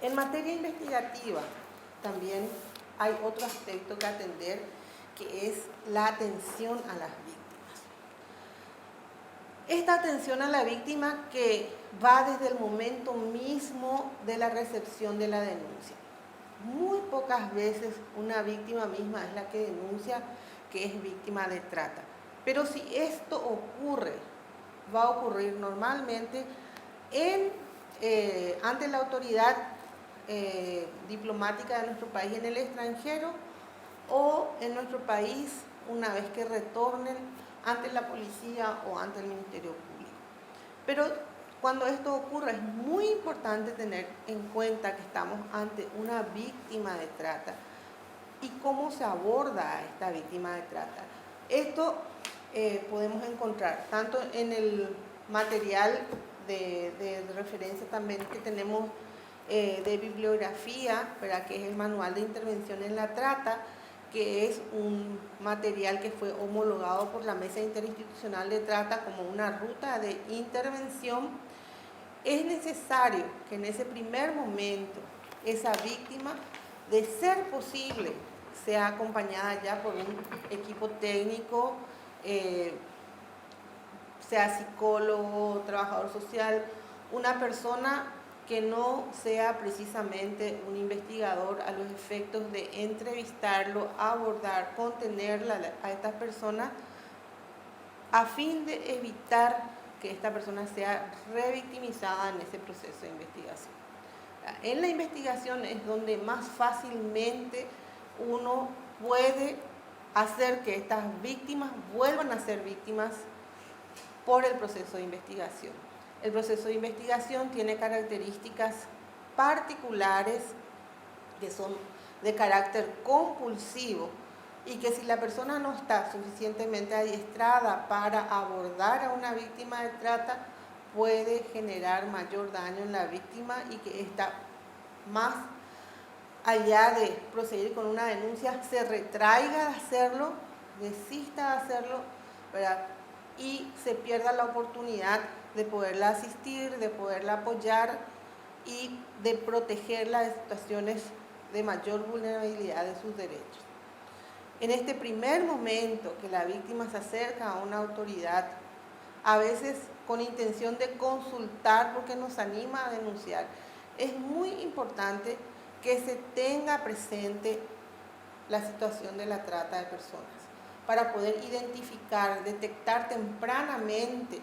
En materia investigativa también hay otro aspecto que atender, que es la atención a las víctimas. Esta atención a la víctima que va desde el momento mismo de la recepción de la denuncia. Muy pocas veces una víctima misma es la que denuncia que es víctima de trata. Pero si esto ocurre, va a ocurrir normalmente ante la autoridad diplomática de nuestro país en el extranjero o en nuestro país una vez que retornen ante la policía o ante el Ministerio Público. Pero cuando esto ocurre es muy importante tener en cuenta que estamos ante una víctima de trata y cómo se aborda a esta víctima de trata. Esto podemos encontrar tanto en el material de referencia también que tenemos de bibliografía, ¿verdad?, que es el Manual de Intervención en la Trata, que es un material que fue homologado por la Mesa Interinstitucional de Trata como una ruta de intervención. Es necesario que en ese primer momento esa víctima, de ser posible, sea acompañada ya por un equipo técnico, sea psicólogo, trabajador social, una persona que no sea precisamente un investigador a los efectos de entrevistarlo, abordar, contenerla a estas personas, a fin de evitar que esta persona sea revictimizada en ese proceso de investigación. En la investigación es donde más fácilmente uno puede hacer que estas víctimas vuelvan a ser víctimas por el proceso de investigación. El proceso de investigación tiene características particulares que son de carácter compulsivo y que si la persona no está suficientemente adiestrada para abordar a una víctima de trata, puede generar mayor daño en la víctima y que ésta, más allá de proseguir con una denuncia, se retraiga de hacerlo, desista de hacerlo, ¿verdad?, y se pierda la oportunidad de poderla asistir, de poderla apoyar y de protegerla de situaciones de mayor vulnerabilidad de sus derechos. En este primer momento que la víctima se acerca a una autoridad, a veces con intención de consultar porque nos anima a denunciar, es muy importante que se tenga presente la situación de la trata de personas para poder identificar, detectar tempranamente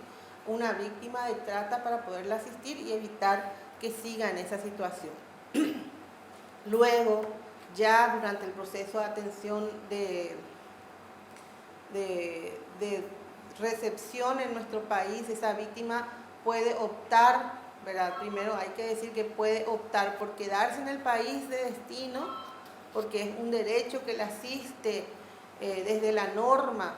una víctima de trata para poderla asistir y evitar que siga en esa situación. Luego, ya durante el proceso de atención de recepción en nuestro país, esa víctima puede optar, ¿verdad? Primero hay que decir que puede optar por quedarse en el país de destino, porque es un derecho que le asiste desde la norma.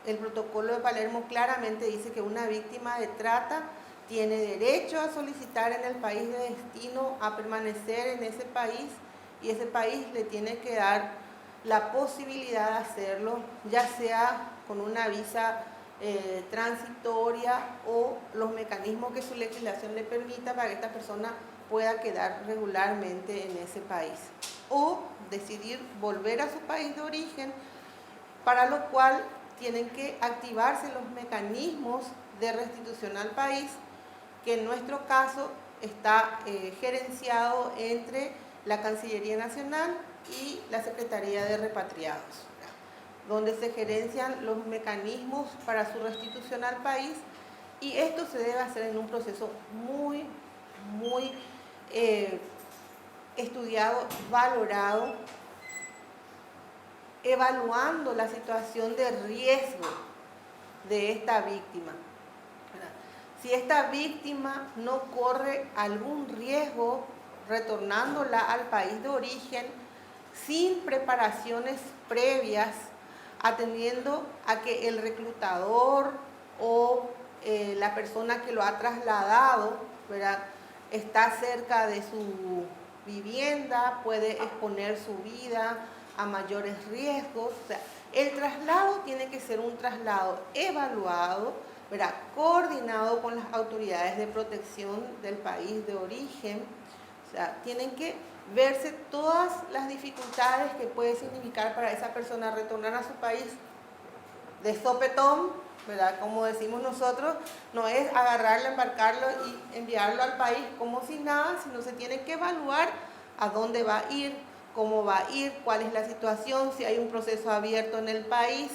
El protocolo de Palermo claramente dice que una víctima de trata tiene derecho a solicitar en el país de destino, a permanecer en ese país, y ese país le tiene que dar la posibilidad de hacerlo, ya sea con una visa transitoria o los mecanismos que su legislación le permita para que esta persona pueda quedar regularmente en ese país, o decidir volver a su país de origen, para lo cual tienen que activarse los mecanismos de restitución al país, que en nuestro caso está gerenciado entre la Cancillería Nacional y la Secretaría de Repatriados, donde se gerencian los mecanismos para su restitución al país, y esto se debe hacer en un proceso muy estudiado, valorado, evaluando la situación de riesgo de esta víctima. Si esta víctima no corre algún riesgo retornándola al país de origen sin preparaciones previas, atendiendo a que el reclutador o la persona que lo ha trasladado, ¿verdad?, está cerca de su vivienda, puede exponer su vida a mayores riesgos. O sea, el traslado tiene que ser un traslado evaluado, ¿verdad?, coordinado con las autoridades de protección del país de origen, sea, tienen que verse todas las dificultades que puede significar para esa persona retornar a su país de sopetón, ¿verdad? Como decimos nosotros, no es agarrarlo, embarcarlo y enviarlo al país como si nada, sino se tiene que evaluar a dónde va a ir, cómo va a ir, cuál es la situación, si hay un proceso abierto en el país,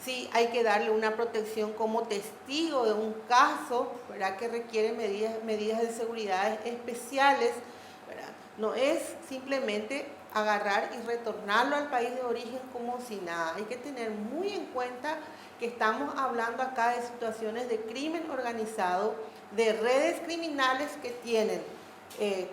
si hay que darle una protección como testigo de un caso, ¿verdad? Que requiere medidas de seguridad especiales, ¿verdad? No es simplemente agarrar y retornarlo al país de origen como si nada. Hay que tener muy en cuenta que estamos hablando acá de situaciones de crimen organizado, de redes criminales que tienen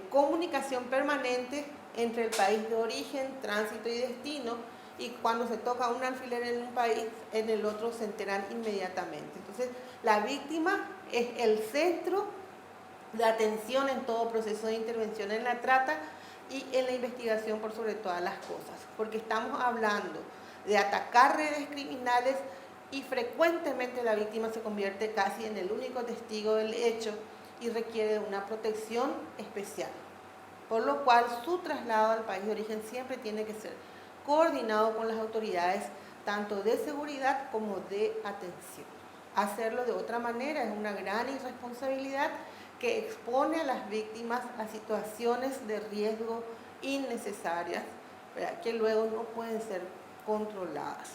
comunicación permanente entre el país de origen, tránsito y destino, y cuando se toca un alfiler en un país, en el otro se enteran inmediatamente. Entonces, la víctima es el centro de atención en todo proceso de intervención en la trata y en la investigación por sobre todas las cosas, porque estamos hablando de atacar redes criminales y frecuentemente la víctima se convierte casi en el único testigo del hecho y requiere de una protección especial, por lo cual su traslado al país de origen siempre tiene que ser coordinado con las autoridades tanto de seguridad como de atención. Hacerlo de otra manera es una gran irresponsabilidad que expone a las víctimas a situaciones de riesgo innecesarias, ¿verdad? Que luego no pueden ser controladas.